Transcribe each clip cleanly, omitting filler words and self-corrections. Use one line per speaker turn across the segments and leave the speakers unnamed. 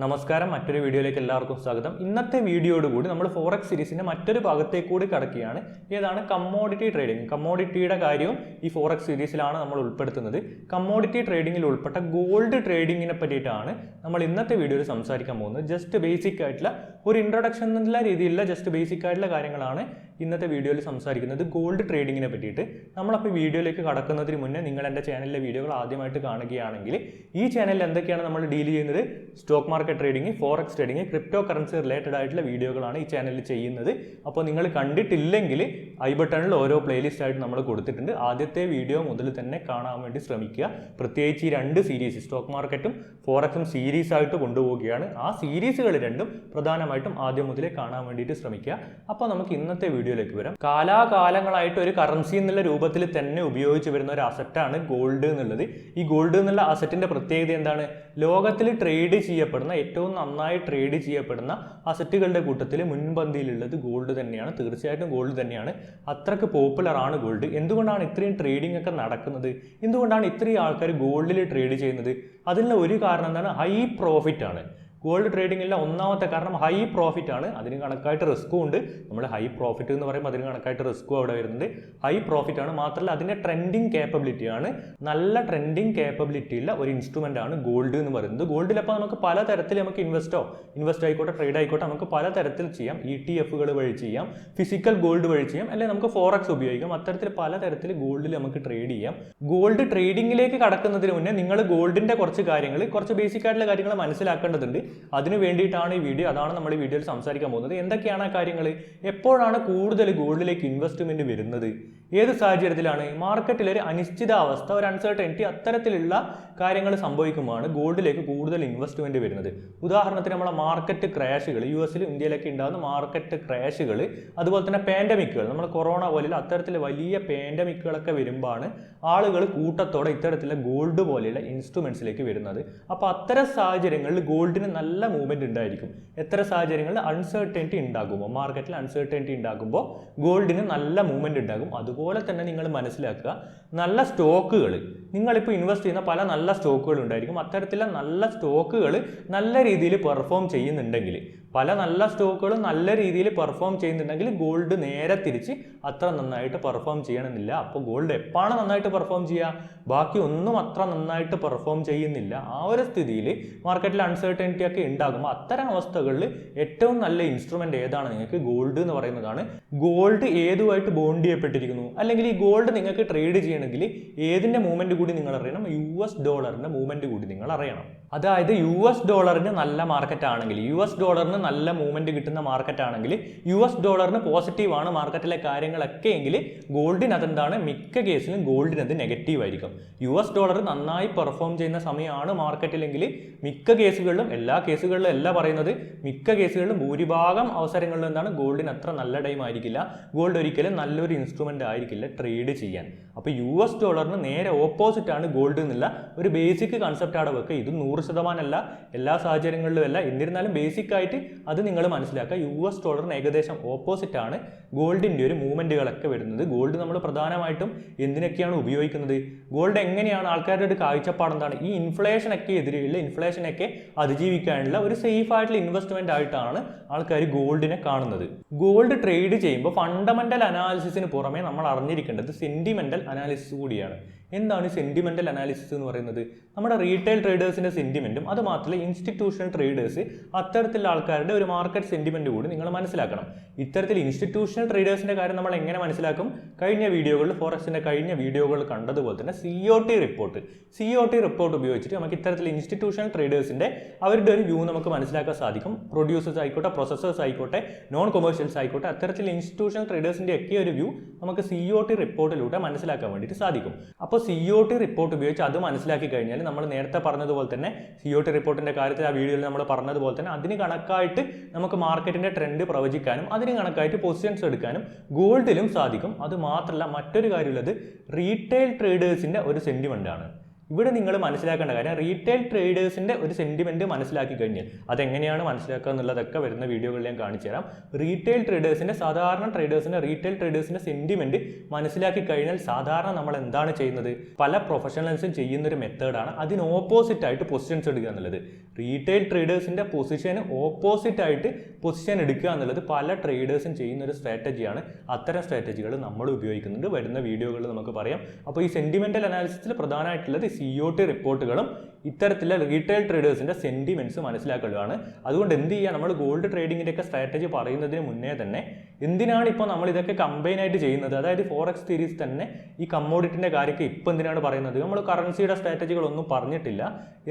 നമസ്കാരം, മറ്റൊരു വീഡിയോയിലേക്ക് എല്ലാവർക്കും സ്വാഗതം. ഇന്നത്തെ വീഡിയോയോടുകൂടി നമ്മൾ ഫോറക്സ് സീരീസിന്റെ മറ്റൊരു ഭാഗത്തേക്ക് കൂടി കടക്കുകയാണ്. ഏതാണ്? Commodity trading. കമ്മോഡിറ്റിയുടെ കാര്യവും ഈ ഫോറക്സ് സീരീസിലാണ് നമ്മൾ ഉൾപ്പെടുത്തുന്നത്. കമ്മോഡിറ്റി ട്രേഡിംഗിൽ ഉൾപ്പെട്ട ഗോൾഡ് ട്രേഡിങ്ങിനെ പറ്റിയിട്ടാണ് നമ്മൾ ഇന്നത്തെ വീഡിയോയിൽ സംസാരിക്കാൻ പോകുന്നത്. ജസ്റ്റ് ബേസിക് ആയിട്ടുള്ള ഒരു ഇൻട്രൊഡക്ഷൻ എന്നുള്ള രീതിയിലുള്ള ജസ്റ്റ് ബേസിക് ആയിട്ടുള്ള കാര്യങ്ങളാണ് ഇന്നത്തെ വീഡിയോയിൽ സംസാരിക്കുന്നത്, ഗോൾഡ് ട്രേഡിങ്ങിനെ പറ്റിയിട്ട്. നമ്മളപ്പോൾ വീഡിയോയിലേക്ക് കടക്കുന്നതിന് മുന്നേ നിങ്ങൾ എൻ്റെ ചാനലിലെ വീഡിയോകൾ ആദ്യമായിട്ട് കാണുകയാണെങ്കിൽ ഈ ചാനലിൽ എന്തൊക്കെയാണ് നമ്മൾ ഡീൽ ചെയ്യുന്നത്? Stock market trading, forex trading, crypto currency related ആയിട്ടുള്ള വീഡിയോകളാണ് ഈ ചാനലിൽ ചെയ്യുന്നത്. അപ്പോൾ നിങ്ങൾ കണ്ടിട്ടില്ലെങ്കിൽ ഐ ബട്ടണിൽ ഓരോ പ്ലേലിസ്റ്റ് ആയിട്ട് നമ്മൾ കൊടുത്തിട്ടുണ്ട്. ആദ്യത്തെ വീഡിയോ മുതൽ തന്നെ കാണാൻ വേണ്ടി ശ്രമിക്കുക. പ്രത്യേകിച്ച് ഈ രണ്ട് സീരീസ്, സ്റ്റോക്ക് മാർക്കറ്റും ഫോറക്സും സീരീസ് ആയിട്ട് കൊണ്ടുപോവുകയാണ്. ആ സീരീസുകൾ രണ്ടും പ്രധാനമായിട്ടും ആദ്യം മുതലേ കാണാൻ വേണ്ടിയിട്ട് ശ്രമിക്കുക. അപ്പോൾ നമുക്ക് ഇന്നത്തെ വീഡിയോയിലേക്ക് വരാം. കാലാകാലങ്ങളായിട്ട് ഒരു കറൻസി എന്നുള്ള രൂപത്തിൽ തന്നെ ഉപയോഗിച്ച് വരുന്ന ഒരു അസറ്റാണ് ഗോൾഡ് എന്നുള്ളത്. ഈ ഗോൾഡ് എന്നുള്ള അസറ്റിന്റെ പ്രത്യേകത എന്താണ്? ലോകത്തിൽ ട്രേഡ് ചെയ്യപ്പെടുന്ന, ഏറ്റവും നന്നായി ട്രേഡ് ചെയ്യപ്പെടുന്ന അസറ്റുകളുടെ കൂട്ടത്തിൽ മുൻപന്തിയിലുള്ളത് ഗോൾഡ് തന്നെയാണ്. തീർച്ചയായിട്ടും ഗോൾഡ് തന്നെയാണ്. അത്രക്ക് പോപ്പുലർ ആണ് ഗോൾഡ്. എന്തുകൊണ്ടാണ് ഇത്രയും ട്രേഡിംഗ് ഒക്കെ നടക്കുന്നത്? എന്തുകൊണ്ടാണ് ഇത്രയും ആൾക്കാർ ഗോൾഡിൽ ട്രേഡ് ചെയ്യുന്നത്? അതിനുള്ള ഒരു കാരണം എന്താണ്? ഹൈ പ്രോഫിറ്റ് ആണ്. ഗോൾഡ് ട്രേഡിങ്ങിലെ ഒന്നാമത്തെ കാരണം ഹൈ പ്രോഫിറ്റ് ആണ്. അതിന് കണക്കായിട്ട് റിസ്ക്കും ഉണ്ട്. നമ്മൾ ഹൈ പ്രോഫിറ്റ് എന്ന് പറയുമ്പോൾ അതിന് കണക്കായിട്ട് റിസ്ക്കും അവിടെ വരുന്നുണ്ട്. ഹൈ പ്രോഫിറ്റ് ആണ്. മാത്രമല്ല അതിൻ്റെ ട്രെൻഡിങ് കേപ്പബിലിറ്റി ആണ്. നല്ല ട്രെൻഡിങ് കേപ്പബിലിറ്റി ഉള്ള ഒരു ഇൻസ്ട്രുമെന്റ് ആണ് ഗോൾഡ് എന്ന് പറയുന്നത്. ഗോൾഡിൽ അപ്പോൾ നമുക്ക് പലതരത്തിൽ നമുക്ക് ഇൻവെസ്റ്റ് ആയിക്കോട്ടെ, ട്രേഡ് ആയിക്കോട്ടെ, നമുക്ക് പലതരത്തിൽ ചെയ്യാം. ETF വഴി ചെയ്യാം, ഫിസിക്കൽ ഗോൾഡ് വഴി ചെയ്യാം, അല്ലെങ്കിൽ നമുക്ക് ഫോറക്സ് ഉപയോഗിക്കാം. അത്തരത്തിൽ പലതരത്തിൽ ഗോൾഡിൽ നമുക്ക് ട്രേഡ് ചെയ്യാം. ഗോൾഡ് ട്രേഡിങ്ങിലേക്ക് കടക്കുന്നതിന് മുന്നേ നിങ്ങൾ ഗോൾഡിന്റെ കുറച്ച് ബേസിക് ആയിട്ടുള്ള കാര്യങ്ങൾ മനസ്സിലാക്കേണ്ടതുണ്ട്. അതിനു വേണ്ടിയിട്ടാണ് ഈ വീഡിയോ. അതാണ് നമ്മൾ ഈ വീഡിയോയിൽ സംസാരിക്കാൻ പോകുന്നത്. എന്തൊക്കെയാണ് ആ കാര്യങ്ങൾ? എപ്പോഴാണ് കൂടുതൽ ഗോൾഡിലേക്ക് ഇൻവെസ്റ്റ്മെന്റ് വരുന്നത്? ഏത് സാഹചര്യത്തിലാണ്? മാർക്കറ്റിൽ ഒരു അനിശ്ചിതാവസ്ഥ, ഒരു അൺസർട്ടനിറ്റി, അത്തരത്തിലുള്ള കാര്യങ്ങൾ സംഭവിക്കുമ്പോഴാണ് ഗോൾഡിലേക്ക് കൂടുതൽ ഇൻവെസ്റ്റ്മെന്റ് വരുന്നത്. ഉദാഹരണത്തിന് നമ്മളെ മാർക്കറ്റ് ക്രാഷുകൾ, US-ലും ഇന്ത്യയിലൊക്കെ ഉണ്ടാകുന്ന മാർക്കറ്റ് ക്രാഷുകൾ, അതുപോലെ തന്നെ പാൻഡമിക്കുകൾ, നമ്മൾ കൊറോണ പോലെയുള്ള അത്തരത്തിൽ വലിയ പാൻഡമിക്കുകളൊക്കെ വരുമ്പോഴാണ് ആളുകൾ കൂട്ടത്തോടെ ഇത്തരത്തിലുള്ള ഗോൾഡ് പോലെയുള്ള ഇൻസ്ട്രുമെന്റ്സിലേക്ക് വരുന്നത്. അപ്പോൾ അത്തരം സാഹചര്യങ്ങളിൽ ഗോൾഡിന് നല്ല മൂവ്മെന്റ് ഉണ്ടായിരിക്കും. എത്ര സാഹചര്യങ്ങളിൽ? അൺസർട്ടനിറ്റി ഉണ്ടാകുമ്പോൾ, മാർക്കറ്റിൽ അൺസർട്ടനിറ്റി ഉണ്ടാകുമ്പോൾ ഗോൾഡിന് നല്ല മൂവ്മെന്റ് ഉണ്ടാകും. അതുപോലെ തന്നെ നിങ്ങൾ മനസ്സിലാക്കുക, നല്ല സ്റ്റോക്കുകൾ, നിങ്ങളിപ്പോൾ ഇൻവെസ്റ്റ് ചെയ്യുന്ന പല നല്ല സ്റ്റോക്കുകൾ ഉണ്ടായിരിക്കും. അത്തരത്തിലുള്ള നല്ല സ്റ്റോക്കുകൾ നല്ല രീതിയിൽ പെർഫോം ചെയ്യുന്നുണ്ടെങ്കിൽ, പല നല്ല സ്റ്റോക്കുകളും നല്ല രീതിയിൽ പെർഫോം ചെയ്യുന്നുണ്ടെങ്കിൽ ഗോൾഡ് നേരെ തിരിച്ച് അത്ര നന്നായിട്ട് പെർഫോം ചെയ്യണമെന്നില്ല. അപ്പോൾ ഗോൾഡ് എപ്പോഴാണ് നന്നായിട്ട് പെർഫോം ചെയ്യുക? ബാക്കി ഒന്നും അത്ര നന്നായിട്ട് പെർഫോം ചെയ്യുന്നില്ല. ആ ഒരു സ്ഥിതിയിൽ മാർക്കറ്റിൽ അൺസർട്ടനിറ്റി ഒക്കെ ഉണ്ടാകുമ്പോൾ അത്തരം അവസ്ഥകളിൽ ഏറ്റവും നല്ല ഇൻസ്ട്രുമെന്റ് ഏതാണ്? നിങ്ങൾക്ക് ഗോൾഡ് എന്ന് പറയുന്നതാണ്. ഗോൾഡ് ഏതുമായിട്ട് ബോണ്ട് ചെയ്യപ്പെട്ടിരിക്കുന്നു? അല്ലെങ്കിൽ ഈ ഗോൾഡ് നിങ്ങൾക്ക് ട്രേഡ് ചെയ്യണമെങ്കിൽ ഏതിന്റെ മൂവ്മെന്റ് കൂടി നിങ്ങൾ അറിയണം? US ഡോളറിന്റെ മൂവ്മെന്റ് കൂടി നിങ്ങൾ അറിയണം. അതായത് US ഡോളറിന് നല്ല മാർക്കറ്റ് ആണെങ്കിൽ, US ഡോളറിന് നല്ല മൂവ്മെന്റ് കിട്ടുന്ന മാർക്കറ്റ് ആണെങ്കിൽ, US ഡോളറിന് പോസിറ്റീവ് ആണ് മാർക്കറ്റിലെ കാര്യങ്ങളൊക്കെ എങ്കിൽ ഗോൾഡിന് അതെന്താണ്? മിക്ക കേസിലും ഗോൾഡിന് അത് നെഗറ്റീവ് ആയിരിക്കും. US ഡോളർ നന്നായി പെർഫോം ചെയ്യുന്ന സമയമാണ് മാർക്കറ്റിലെങ്കിൽ മിക്ക കേസുകളിലും, എല്ലാ കേസുകളിലും അല്ല പറയുന്നത്, മിക്ക കേസുകളിലും ഭൂരിഭാഗം അവസരങ്ങളിലും എന്താണ്? ഗോൾഡിന് അത്ര നല്ല ടൈം ആയിരിക്കില്ല. ഗോൾഡ് ഒരിക്കലും നല്ലൊരു ഇൻസ്ട്രുമെന്റ് ആയിരിക്കില്ല ട്രേഡ് ചെയ്യാൻ. അപ്പോൾ US ഡോളറിന് നേരെ ഓപ്പോസിറ്റ് ആണ് ഗോൾഡ് എന്നുള്ള ഒരു ബേസിക് കൺസെപ്റ്റ് അവിടെ വെക്കുക. ഇത് 100% അല്ല, എല്ലാ സാഹചര്യങ്ങളിലും അല്ല. എന്നിരുന്നാലും ബേസിക് ആയിട്ട് അത് നിങ്ങൾ മനസ്സിലാക്കുക. US ഡോളറിന് ഏകദേശം ഓപ്പോസിറ്റ് ആണ് ഗോൾഡിന്റെ ഒരു മൂവ്മെന്റുകളൊക്കെ വരുന്നത്. ഗോൾഡ് നമ്മൾ പ്രധാനമായിട്ടും എന്തിനൊക്കെയാണ് ഉപയോഗിക്കുന്നത്? ഗോൾഡ് എങ്ങനെയാണ്? ആൾക്കാരുടെ ഒരു കാഴ്ചപ്പാട് എന്താണ്? ഈ ഇൻഫ്ലേഷനൊക്കെ എതിരെയുള്ള, ഇൻഫ്ലേഷനൊക്കെ അതിജീവിക്കാനുള്ള ഒരു സേഫ് ആയിട്ടുള്ള ഇൻവെസ്റ്റ്മെന്റ് ആയിട്ടാണ് ആൾക്കാർ ഗോൾഡിനെ കാണുന്നത്. ഗോൾഡ് ട്രേഡ് ചെയ്യുമ്പോൾ ഫണ്ടമെന്റൽ അനാലിസിസിന് പുറമെ നമ്മൾ അറിഞ്ഞിരിക്കേണ്ടത് സെന്റിമെന്റൽ അനാലിസിസ് കൂടിയാണ്. എന്താണ് സെന്റിമെന്റൽ അനാലിസിസ് എന്ന് പറയുന്നത്? നമ്മുടെ റീറ്റെയിൽ ട്രേഡേഴ്സിന്റെ സെന്റിമെന്റും, അത് മാത്രമല്ല ഇൻസ്റ്റിറ്റ്യൂഷണൽ ട്രേഡേഴ്സ്, അത്തരത്തിലുള്ള ആൾക്കാരുടെ ഒരു മാർക്കറ്റ് സെന്റിമെന്റ് കൂടി നിങ്ങൾ മനസ്സിലാക്കണം. ഇത്തരത്തിൽ ഇൻസ്റ്റിറ്റ്യൂഷണൽ ട്രേഡേഴ്സിന്റെ കാര്യം നമ്മൾ എങ്ങനെ മനസ്സിലാക്കും? കഴിഞ്ഞ വീഡിയോകളിൽ, ഫോറക്സിന്റെ കഴിഞ്ഞ വീഡിയോകൾ കണ്ടതുപോലെ തന്നെ COT റിപ്പോർട്ട് ഉപയോഗിച്ചിട്ട് നമുക്ക് ഇത്തരത്തിൽ ഇൻസ്റ്റിറ്റ്യൂഷണൽ ട്രേഡേഴ്സിന്റെ അവരുടെ ഒരു വ്യൂ നമുക്ക് മനസ്സിലാക്കാൻ സാധിക്കും. പ്രൊഡ്യൂസേഴ്സ് ആയിക്കോട്ടെ, പ്രൊസസ്സേഴ്സ് ആയിക്കോട്ടെ, നോൺ കൊമേഴ്ഷ്യൽസ് ആയിക്കോട്ടെ, അത്തരത്തിൽ ഇൻസ്റ്റിറ്റ്യൂഷണൽ ട്രേഡേഴ്സിന്റെ ഒക്കെ ഒരു വ്യൂ നമുക്ക് COT റിപ്പോർട്ടിലൂടെ മനസ്സിലാക്കാൻ വേണ്ടിയിട്ട് സാധിക്കും. അപ്പോൾ COT റിപ്പോർട്ട് ഉപയോഗിച്ച് അത് മനസ്സിലാക്കി കഴിഞ്ഞാൽ നമ്മൾ നേരത്തെ പറഞ്ഞതുപോലെ തന്നെ COT റിപ്പോർട്ടിന്റെ കാര്യത്തിൽ ആ വീഡിയോയിൽ നമ്മൾ പറഞ്ഞതുപോലെ തന്നെ അതിന് കണക്കായിട്ട് നമുക്ക് മാർക്കറ്റിന്റെ ട്രെൻഡ് പ്രവചിക്കാനും അതിന് കണക്കായിട്ട് പൊസിഷൻസ് എടുക്കാനും ഗോൾഡിലും സാധിക്കും. അത് മാത്രമല്ല മറ്റൊരു കാര്യമുള്ളത് റീറ്റെയിൽ ട്രേഡേഴ്സിന്റെ ഒരു സെന്റിമെന്റ് ആണ്. ഇവിടെ നിങ്ങൾ മനസ്സിലാക്കേണ്ട കാര്യം റീറ്റെയിൽ ട്രേഡേഴ്സിൻ്റെ ഒരു സെൻറ്റിമെൻറ്റ് മനസ്സിലാക്കി കഴിഞ്ഞാൽ അതെങ്ങനെയാണ് മനസ്സിലാക്കുക എന്നുള്ളതൊക്കെ വരുന്ന വീഡിയോകളിൽ ഞാൻ കാണിച്ചു തരാം. റീറ്റെയിൽ ട്രേഡേഴ്സിൻ്റെ സാധാരണ റീറ്റെയിൽ ട്രേഡേഴ്സിൻ്റെ സെൻറ്റിമെൻറ്റ് മനസ്സിലാക്കി കഴിഞ്ഞാൽ സാധാരണ നമ്മൾ എന്താണ് ചെയ്യുന്നത്? പല പ്രൊഫഷണൽസും ചെയ്യുന്നൊരു മെത്തേഡാണ് അതിന് ഓപ്പോസിറ്റ് ആയിട്ട് പൊസിഷൻസ് എടുക്കുക എന്നുള്ളത്. റീറ്റെയിൽ ട്രേഡേഴ്സിൻ്റെ പൊസിഷന് ഓപ്പോസിറ്റ് ആയിട്ട് പൊസിഷൻ എടുക്കുക എന്നുള്ളത് പല ട്രേഡേഴ്സും ചെയ്യുന്ന ഒരു സ്ട്രാറ്റജിയാണ്. അത്തരം സ്ട്രാറ്റജികൾ നമ്മൾ ഉപയോഗിക്കുന്നുണ്ട്, വരുന്ന വീഡിയോകളിൽ നമുക്ക് പറയാം. അപ്പോൾ ഈ സെൻറ്റിമെൻ്റൽ അനാലിസിസിൽ പ്രധാനമായിട്ടുള്ളത് COT റിപ്പോർട്ടുകളും ഇത്തരത്തിലുള്ള റീറ്റെയിൽ ട്രേഡേഴ്സിൻ്റെ സെൻറ്റിമെൻറ്റ്സ് മനസ്സിലാക്കലുമാണ്. അതുകൊണ്ട് എന്ത് ചെയ്യുക, നമ്മൾ ഗോൾഡ് ട്രേഡിങ്ങിൻ്റെ ഒക്കെ സ്ട്രാറ്റജി പറയുന്നതിന് മുന്നേ തന്നെ എന്തിനാണ് ഇപ്പോൾ നമ്മൾ ഇതൊക്കെ കമ്പൈൻ ആയിട്ട് ചെയ്യുന്നത്? അതായത് ഫോറക്സ് സീരീസ് തന്നെ ഈ കമ്മോഡിറ്റിൻ്റെ കാര്യമൊക്കെ ഇപ്പോൾ എന്തിനാണ് പറയുന്നത്? നമ്മൾ കറൻസിയുടെ സ്ട്രാറ്റജികളൊന്നും പറഞ്ഞിട്ടില്ല,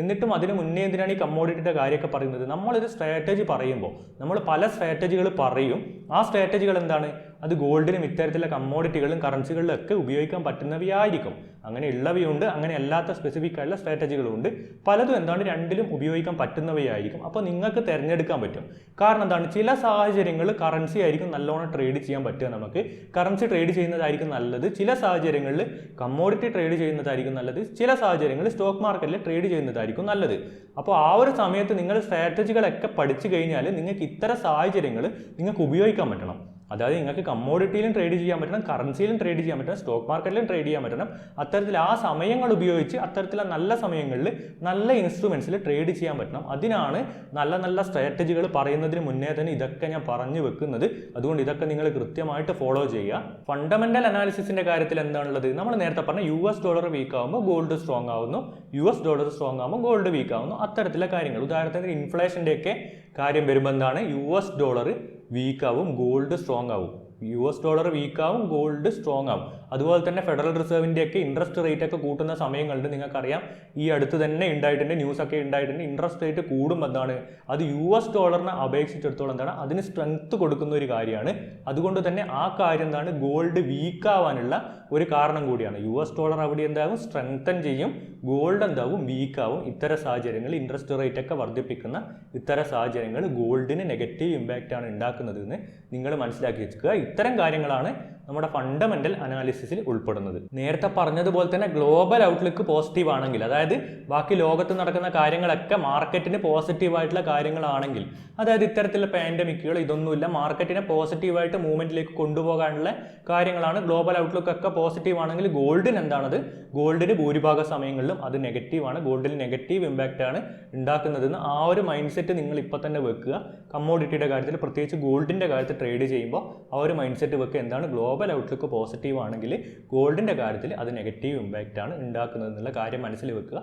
എന്നിട്ടും അതിന് മുന്നേ എന്തിനാണ് ഈ കമ്മോഡിറ്റിയുടെ കാര്യമൊക്കെ പറയുന്നത്? നമ്മളൊരു സ്ട്രാറ്റജി പറയുമ്പോൾ നമ്മൾ പല സ്ട്രാറ്റജികൾ പറയും. ആ സ്ട്രാറ്റജികൾ എന്താണ്? അത് ഗോൾഡിനും ഇത്തരത്തിലുള്ള കമ്മോഡിറ്റികളിലും കറൻസികളിലും ഒക്കെ ഉപയോഗിക്കാൻ പറ്റുന്നവയായിരിക്കും. അങ്ങനെ ഉള്ളവയുണ്ട്, അങ്ങനെ അല്ലാത്ത സ്പെസിഫിക് ആയിട്ടുള്ള സ്ട്രാറ്റജികളും ഉണ്ട്. പലതും എന്താണ് രണ്ടിലും ഉപയോഗിക്കാൻ പറ്റുന്നവയായിരിക്കും. അപ്പോൾ നിങ്ങൾക്ക് തിരഞ്ഞെടുക്കാൻ പറ്റും. കാരണം എന്താണ്? ചില സാഹചര്യങ്ങളിൽ കറൻസി ആയിരിക്കും നല്ലോണം ട്രേഡ് ചെയ്യാൻ പറ്റുക. നമുക്ക് കറൻസി ട്രേഡ് ചെയ്യുന്നതായിരിക്കും നല്ലത്. ചില സാഹചര്യങ്ങളിൽ കമ്മോഡിറ്റി ട്രേഡ് ചെയ്യുന്നതായിരിക്കും നല്ലത്. ചില സാഹചര്യങ്ങളിൽ സ്റ്റോക്ക് മാർക്കറ്റിൽ ട്രേഡ് ചെയ്യുന്നതായിരിക്കും നല്ലത്. അപ്പോൾ ആ ഒരു സമയത്ത് നിങ്ങൾ സ്ട്രാറ്റജികളൊക്കെ പഠിച്ചു കഴിഞ്ഞാൽ നിങ്ങൾക്ക് ഇത്തരം സാഹചര്യങ്ങൾ നിങ്ങൾക്ക് ഉപയോഗിക്കാൻ പറ്റണം. അതായത് നിങ്ങൾക്ക് കമ്മോഡിറ്റിയിലും ട്രേഡ് ചെയ്യാൻ പറ്റണം, കറൻസിയിലും ട്രേഡ് ചെയ്യാൻ പറ്റണം, സ്റ്റോക്ക് മാർക്കറ്റിലും ട്രേഡ് ചെയ്യാൻ പറ്റണം. അത്തരത്തിൽ ആ സമയങ്ങൾ ഉപയോഗിച്ച് അത്തരത്തിലുള്ള നല്ല സമയങ്ങളിൽ നല്ല ഇൻസ്ട്രുമെൻറ്റ്സിൽ ട്രേഡ് ചെയ്യാൻ പറ്റണം. അതിനാണ് നല്ല നല്ല സ്ട്രാറ്റജികൾ പറയുന്നതിന് മുന്നേ തന്നെ ഇതൊക്കെ ഞാൻ പറഞ്ഞു വെക്കുന്നത്. അതുകൊണ്ട് ഇതൊക്കെ നിങ്ങൾ കൃത്യമായിട്ട് ഫോളോ ചെയ്യുക. ഫണ്ടമെന്റൽ അനാലിസിസിന്റെ കാര്യത്തിൽ എന്താണുള്ളത്? നമ്മൾ നേരത്തെ പറഞ്ഞ US ഡോളർ വീക്ക് ആകുമ്പോൾ ഗോൾഡ് സ്ട്രോങ് ആവുന്നു, US ഡോളർ സ്ട്രോങ് ആകുമ്പോൾ ഗോൾഡ് വീക്ക് ആവുന്നു. അത്തരത്തിലുള്ള കാര്യങ്ങൾ. ഉദാഹരണത്തിന് ഇൻഫ്ലേഷൻ്റെ ഒക്കെ കാര്യം വരുമ്പോൾ എന്താണ്? US ഡോളർ വീക്ക് ആവും, ഗോൾഡ് സ്ട്രോങ് ആവും. US ഡോളർ വീക്ക് ആവും, ഗോൾഡ് സ്ട്രോങ് ആവും. അതുപോലെ തന്നെ ഫെഡറൽ റിസർവിൻ്റെ ഒക്കെ ഇൻട്രസ്റ്റ് റേറ്റ് ഒക്കെ കൂട്ടുന്ന സമയങ്ങളുണ്ട്. നിങ്ങൾക്കറിയാം, ഈ അടുത്ത് തന്നെ ഉണ്ടായിട്ടുണ്ട്, ന്യൂസൊക്കെ ഉണ്ടായിട്ടുണ്ട്. ഇൻട്രസ്റ്റ് റേറ്റ് കൂടുമ്പോൾ എന്താണ്? അത് US ഡോളറിനെ അപേക്ഷിച്ചിടത്തോളം എന്താണ്? അതിന് സ്ട്രെങ്ത് കൊടുക്കുന്ന ഒരു കാര്യമാണ്. അതുകൊണ്ട് തന്നെ ആ കാര്യം എന്താണ്? ഗോൾഡ് വീക്ക് ആവാനുള്ള ഒരു കാരണം കൂടിയാണ്. US ഡോളർ അവിടെ എന്താകും? സ്ട്രെങ്തൻ ചെയ്യും, ഗോൾഡ് എന്താകും? വീക്ക് ആവും. ഇത്തരം സാഹചര്യങ്ങളിൽ ഇൻട്രസ്റ്റ് റേറ്റ് ഒക്കെ വർദ്ധിപ്പിക്കുന്ന ഇത്തരം സാഹചര്യങ്ങൾ ഗോൾഡിന് നെഗറ്റീവ് ഇമ്പാക്റ്റ് ആണ് ഉണ്ടാക്കുന്നത് എന്ന് നിങ്ങൾ മനസ്സിലാക്കി വെക്കുക. ഇത്തരം കാര്യങ്ങളാണ് നമ്മുടെ ഫണ്ടമെന്റൽ അനാലിസിസിൽ ഉൾപ്പെടുന്നത്. നേരത്തെ പറഞ്ഞതുപോലെ തന്നെ ഗ്ലോബൽ ഔട്ട്ലുക്ക് പോസിറ്റീവ് ആണെങ്കിൽ, അതായത് ബാക്കി ലോകത്ത് നടക്കുന്ന കാര്യങ്ങളൊക്കെ മാർക്കറ്റിന് പോസിറ്റീവായിട്ടുള്ള കാര്യങ്ങളാണെങ്കിൽ, അതായത് ഇത്തരത്തിലുള്ള പാൻഡമിക്കുകൾ ഇതൊന്നുമില്ല, മാർക്കറ്റിനെ പോസിറ്റീവായിട്ട് മൂവ്മെന്റിലേക്ക് കൊണ്ടുപോകാനുള്ള കാര്യങ്ങളാണ്. ഗ്ലോബൽ ഔട്ട്ലുക്ക് ഒക്കെ പോസിറ്റീവ് ആണെങ്കിൽ ഗോൾഡിന് എന്താണത്? ഗോൾഡിന് ഭൂരിഭാഗ സമയങ്ങളിലും അത് നെഗറ്റീവാണ്. ഗോൾഡിൽ നെഗറ്റീവ് ഇമ്പാക്റ്റ് ആണ് ഉണ്ടാക്കുന്നതെന്ന് ആ ഒരു മൈൻഡ് സെറ്റ് നിങ്ങൾ ഇപ്പോൾ തന്നെ വെക്കുക. കമ്മോഡിറ്റിയുടെ കാര്യത്തിൽ, പ്രത്യേകിച്ച് ഗോൾഡിൻ്റെ കാര്യത്തിൽ ട്രേഡ് ചെയ്യുമ്പോൾ ആ ഒരു മൈൻഡ് സെറ്റ് വെക്കുക. എന്താണ്? ഗ്ലോബൽ ഔട്ട്ലുക്ക് പോസിറ്റീവ് ആണെങ്കിൽ ഗോൾഡിൻ്റെ കാര്യത്തിൽ അത് നെഗറ്റീവ് ഇമ്പാക്റ്റ് ആണ് ഉണ്ടാക്കുന്നത് എന്നുള്ള കാര്യം മനസ്സിൽ വെക്കുക.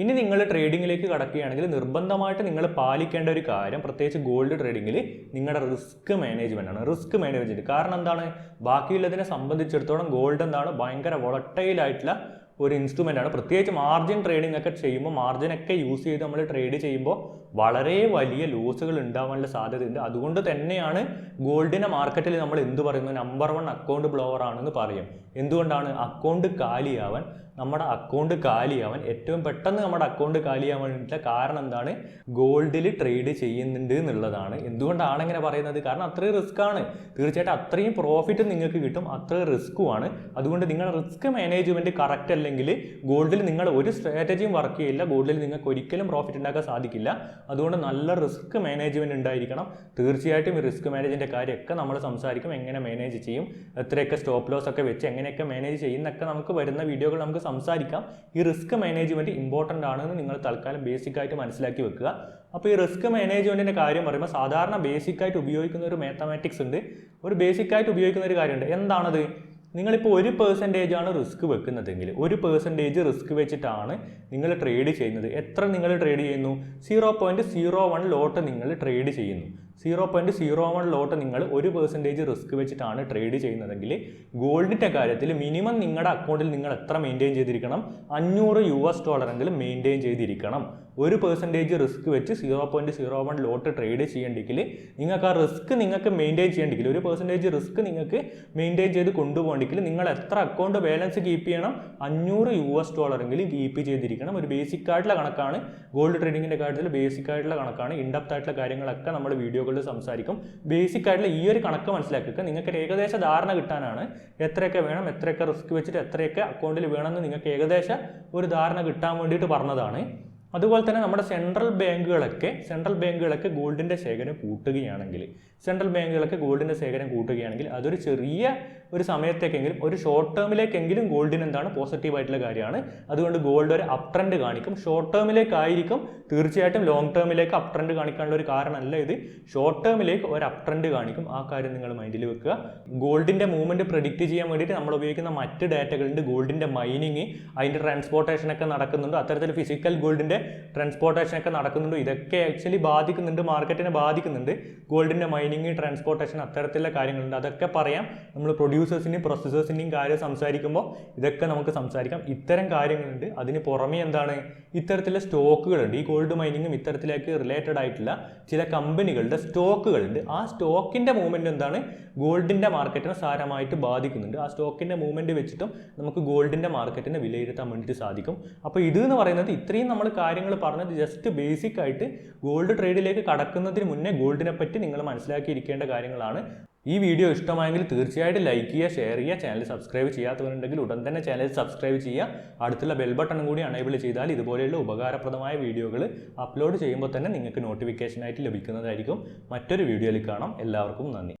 ഇനി നിങ്ങൾ ട്രേഡിങ്ങിലേക്ക് കടക്കുകയാണെങ്കിൽ നിർബന്ധമായിട്ട് നിങ്ങൾ പാലിക്കേണ്ട ഒരു കാര്യം, പ്രത്യേകിച്ച് ഗോൾഡ് ട്രേഡിങ്ങിൽ നിങ്ങളുടെ റിസ്ക് മാനേജ്മെൻ്റ് ആണ്. റിസ്ക് മാനേജ്മെൻറ്റ് കാരണം എന്താണ്? ബാക്കിയുള്ളതിനെ സംബന്ധിച്ചിടത്തോളം ഗോൾഡ് എന്താണ്? ഭയങ്കര വോളട്ടൈൽ ആയിട്ടുള്ള ഒരു ഇൻസ്ട്രുമെൻ്റ് ആണ്. പ്രത്യേകിച്ച് മാർജിൻ ട്രേഡിംഗ് ഒക്കെ ചെയ്യുമ്പോൾ, മാർജിനൊക്കെ യൂസ് ചെയ്ത് നമ്മൾ ട്രേഡ് ചെയ്യുമ്പോൾ വളരെ വലിയ ലോസുകൾ ഉണ്ടാവാനുള്ള സാധ്യതയുണ്ട്. അതുകൊണ്ട് തന്നെയാണ് ഗോൾഡിനെ മാർക്കറ്റിൽ നമ്മൾ എന്ത് പറയുന്നു? നമ്പർ 1 അക്കൗണ്ട് ബ്ലോവർ ആണെന്ന് പറയും. എന്തുകൊണ്ടാണ്? അക്കൗണ്ട് കാലിയാവാൻ, നമ്മുടെ അക്കൗണ്ട് കാലിയാവാൻ, ഏറ്റവും പെട്ടെന്ന് നമ്മുടെ അക്കൗണ്ട് കാലിയാവാൻ വേണ്ടിയിട്ടുള്ള കാരണം എന്താണ്? ഗോൾഡിൽ ട്രേഡ് ചെയ്യുന്നുണ്ട് എന്നുള്ളതാണ്. എന്തുകൊണ്ടാണ് ഇങ്ങനെ പറയുന്നത്? കാരണം അത്രയും റിസ്ക് ആണ്. തീർച്ചയായിട്ടും അത്രയും പ്രോഫിറ്റ് നിങ്ങൾക്ക് കിട്ടും, അത്രയും റിസ്ക്കുമാണ്. അതുകൊണ്ട് നിങ്ങളുടെ റിസ്ക് മാനേജ്മെൻറ്റ് കറക്റ്റ് അല്ലെങ്കിൽ ഗോൾഡിൽ നിങ്ങൾ ഒരു സ്ട്രാറ്റജിയും വർക്ക് ചെയ്യില്ല. ഗോൾഡിൽ നിങ്ങൾക്ക് ഒരിക്കലും പ്രോഫിറ്റ് ഉണ്ടാക്കാൻ സാധിക്കില്ല. അതുകൊണ്ട് നല്ല റിസ്ക് മാനേജ്മെൻറ്റ് ഉണ്ടായിരിക്കണം. തീർച്ചയായിട്ടും ഈ റിസ്ക് മാനേജിൻ്റെ കാര്യമൊക്കെ നമ്മൾ സംസാരിക്കും. എങ്ങനെ മാനേജ് ചെയ്യും, എത്രയൊക്കെ സ്റ്റോപ്പ് ലോസ് ഒക്കെ വെച്ച് എങ്ങനെയൊക്കെ മാനേജ് ചെയ്യുന്നൊക്കെ നമുക്ക് വരുന്ന വീഡിയോകൾ നമുക്ക് സംസാരിക്കാം. ഈ റിസ്ക് മാനേജ്മെൻറ്റ് ഇമ്പോർട്ടൻ്റ് ആണെന്ന് നിങ്ങൾ തൽക്കാലം ബേസിക്കായിട്ട് മനസ്സിലാക്കി വെക്കുക. അപ്പോൾ ഈ റിസ്ക് മാനേജ്മെൻറ്റിൻ്റെ കാര്യം പറയുമ്പോൾ സാധാരണ ബേസിക്കായിട്ട് ഉപയോഗിക്കുന്ന ഒരു മാത്തമാറ്റിക്സ് ഉണ്ട്, ഒരു ബേസിക്കായിട്ട് ഉപയോഗിക്കുന്ന ഒരു കാര്യമുണ്ട്. എന്താണത്? നിങ്ങളിപ്പോൾ 1% ആണ് റിസ്ക് വെക്കുന്നതെങ്കിൽ, 1% റിസ്ക് വെച്ചിട്ടാണ് നിങ്ങൾ ട്രേഡ് ചെയ്യുന്നത്. എത്ര നിങ്ങൾ ട്രേഡ് ചെയ്യുന്നു? 0.01 ലോട്ട് നിങ്ങൾ ട്രേഡ് ചെയ്യുന്നു. 0.01 ലോട്ട് നിങ്ങൾ 1% റിസ്ക് വെച്ചിട്ടാണ് ട്രേഡ് ചെയ്യുന്നതെങ്കിൽ ഗോൾഡിൻ്റെ കാര്യത്തിൽ മിനിമം നിങ്ങളുടെ അക്കൗണ്ടിൽ നിങ്ങൾ എത്ര മെയിൻറ്റെയിൻ ചെയ്തിരിക്കണം? $500 എങ്കിലും മെയിൻറ്റെയിൻ ചെയ്തിരിക്കണം. 1% റിസ്ക് വെച്ച് 0.01 ലോട്ട് ട്രേഡ് ചെയ്യണമെങ്കിൽ നിങ്ങൾക്ക് ആ റിസ്ക് നിങ്ങൾക്ക് മെയിൻറ്റെയിൻ ചെയ്യണമെങ്കിൽ, 1% റിസ്ക് നിങ്ങൾക്ക് മെയിൻറ്റെയിൻ ചെയ്ത് കൊണ്ടുപോകണമെങ്കിൽ നിങ്ങൾ എത്ര അക്കൗണ്ട് ബാലൻസ് കീപ്പ് ചെയ്യണം? $500 എങ്കിലും കീപ്പ് ചെയ്തിരിക്കണം. ഒരു ബേസിക് ആയിട്ടുള്ള കണക്കാണ്. ഗോൾഡ് ട്രേഡിങ്ങിൻ്റെ കാര്യത്തിൽ ബേസിക് ആയിട്ടുള്ള കണക്കാണ്. ഇൻഡെപ്ത് ആയിട്ടുള്ള കാര്യങ്ങളൊക്കെ നമ്മൾ വീഡിയോകളിൽ സംസാരിക്കും. ബേസിക് ആയിട്ടുള്ള ഈ ഒരു കണക്ക് മനസ്സിലാക്കുക. നിങ്ങൾക്ക് ഏകദേശ ധാരണ കിട്ടാനാണ് എത്രയൊക്കെ വേണം, എത്രയൊക്കെ റിസ്ക് വെച്ചിട്ട് എത്രയൊക്കെ അക്കൗണ്ടിൽ വേണമെന്ന് നിങ്ങൾക്ക് ഏകദേശ ഒരു ധാരണ കിട്ടാൻ വേണ്ടിയിട്ട് പറഞ്ഞതാണ്. അതുപോലെ തന്നെ നമ്മുടെ സെൻട്രൽ ബാങ്കുകളൊക്കെ ഗോൾഡിൻ്റെ ശേഖരം കൂട്ടുകയാണെങ്കിൽ അതൊരു ചെറിയ ഒരു സമയത്തേക്കെങ്കിലും ഒരു ഷോർട്ട് ടേമിലേക്കെങ്കിലും ഗോൾഡിന് എന്താണ് പോസിറ്റീവായിട്ടുള്ള കാര്യമാണ്. അതുകൊണ്ട് ഗോൾഡ് ഒരു അപ് ട്രെൻഡ് കാണിക്കും. ഷോർട്ട് ടേമിലേക്കായിരിക്കും തീർച്ചയായിട്ടും. ലോങ് ടേമിലേക്ക് അപ് ട്രെൻഡ് കാണിക്കാനുള്ള ഒരു കാരണമല്ല ഇത്. ഷോർട്ട് ടേമിലേക്ക് ഒരു അപ് ട്രെൻഡ് കാണിക്കും. ആ കാര്യം നിങ്ങൾ മൈൻഡിൽ വെക്കുക. ഗോൾഡിൻ്റെ മൂവ്മെൻറ്റ് പ്രെഡിക്റ്റ് ചെയ്യാൻ വേണ്ടിയിട്ട് നമ്മൾ ഉപയോഗിക്കുന്ന മറ്റ് ഡാറ്റകളുണ്ട്. ഗോൾഡിൻ്റെ മൈനിങ്, അതിൻ്റെ ട്രാൻസ്പോർട്ടേഷനൊക്കെ നടക്കുന്നുണ്ട്. അത്തരത്തിൽ ഫിസിക്കൽ ഗോൾഡിൻ്റെ ട്രാൻസ്പോർട്ടേഷനൊക്കെ നടക്കുന്നുണ്ട്. ഇതൊക്കെ ആക്ച്വലി ബാധിക്കുന്നുണ്ട്, മാർക്കറ്റിനെ ബാധിക്കുന്നുണ്ട്. ഗോൾഡിൻ്റെ മൈനിങ്, ട്രാൻസ്പോർട്ടേഷൻ, അത്തരത്തിലുള്ള കാര്യങ്ങളുണ്ട്. അതൊക്കെ പറയാം. നമ്മൾ പ്രൊഡ്യൂസേഴ്സിൻ്റെയും പ്രൊസസ്സേഴ്സിൻ്റെയും കാര്യം സംസാരിക്കുമ്പോൾ ഇതൊക്കെ നമുക്ക് സംസാരിക്കാം. ഇത്തരം കാര്യങ്ങളുണ്ട്. അതിന് പുറമേ എന്താണ്, ഇത്തരത്തിലുള്ള സ്റ്റോക്കുകളുണ്ട്. ഈ ഗോൾഡ് മൈനിങ്ങും ഇത്തരത്തിലേക്ക് റിലേറ്റഡ് ആയിട്ടുള്ള ചില കമ്പനികളുടെ സ്റ്റോക്കുകളുണ്ട്. ആ സ്റ്റോക്കിൻ്റെ മൂവ്മെൻറ്റ് എന്താണ്, ഗോൾഡിൻ്റെ മാർക്കറ്റിനെ സാരമായിട്ട് ബാധിക്കുന്നുണ്ട്. ആ സ്റ്റോക്കിൻ്റെ മൂവ്മെൻറ്റ് വെച്ചിട്ടും നമുക്ക് ഗോൾഡിൻ്റെ മാർക്കറ്റിനെ വിലയിരുത്താൻ വേണ്ടിയിട്ട് സാധിക്കും. അപ്പോൾ ഇത് എന്ന് പറയുന്നത് ഇത്രയും നമ്മൾ കാര്യങ്ങൾ പറഞ്ഞത് ജസ്റ്റ് ബേസിക് ആയിട്ട് ഗോൾഡ് ട്രേഡിലേക്ക് കടക്കുന്നതിന് മുന്നേ ഗോൾഡിനെ പറ്റി നിങ്ങൾ മനസ്സിലാക്കിയിരിക്കേണ്ട കാര്യങ്ങളാണ്. ഈ വീഡിയോ ഇഷ്ടമായെങ്കിൽ തീർച്ചയായിട്ടും ലൈക്ക് ചെയ്യുക, ഷെയർ ചെയ്യുക. ചാനൽ സബ്സ്ക്രൈബ് ചെയ്യാത്തവരുണ്ടെങ്കിൽ ഉടൻ തന്നെ ചാനൽ സബ്സ്ക്രൈബ് ചെയ്യുക. അടുത്തുള്ള ബെൽ ബട്ടണും കൂടി അണേബിൾ ചെയ്താൽ ഇതുപോലെയുള്ള ഉപകാരപ്രദമായ വീഡിയോകൾ അപ്ലോഡ് ചെയ്യുമ്പോൾ തന്നെ നിങ്ങൾക്ക് നോട്ടിഫിക്കേഷനായിട്ട് ലഭിക്കുന്നതായിരിക്കും. മറ്റൊരു വീഡിയോയിൽ കാണാം. എല്ലാവർക്കും നന്ദി.